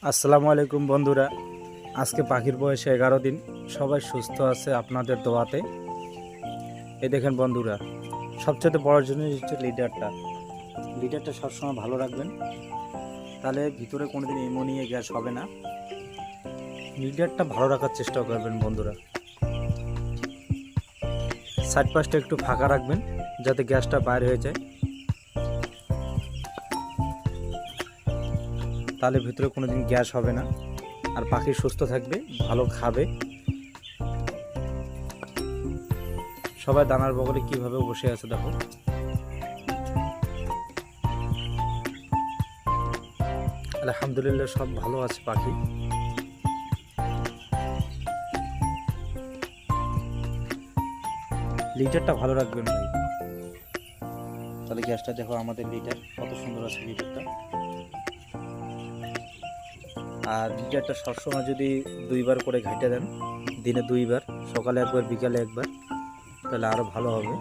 আসসালামু আলাইকুম বন্ধুরা। আজকে পাখির বয়সে 11 দিন। সবাই সুস্থ আছে আপনাদের দোয়াতে। এই দেখেন বন্ধুরা, সবচেয়ে বড় জিনিস হচ্ছে লিডারটা সবসময় ভালো রাখবেন, তাহলে ভিতরে কোনোদিন এমোনিয়া গ্যাস হবে না। লিডারটা ভালো রাখার চেষ্টা করবেন বন্ধুরা। সাইড পাশটা একটু ফাঁকা রাখবেন যাতে গ্যাসটা বাইর হয়ে যায়, তাহলে ভিতরে কোনোদিন গ্যাস হবে না আর পাখি সুস্থ থাকবে, ভালো খাবে। সবাই দানার বগলে কিভাবে বসে আছে দেখো। আলহামদুলিল্লাহ সব ভালো আছে পাখি। লিটারটা ভালো রাখবেন ভাই, তাহলে গ্যাসটা দেখো। আমাদের লিটার কত সুন্দর আছে লিটারটা। আর লিটারটা সবসময় যদি 2বার করে ঘাইটে দেন, দিনে 2বার, সকালে একবার বিকালে একবার, তাহলে আরও ভালো হবে।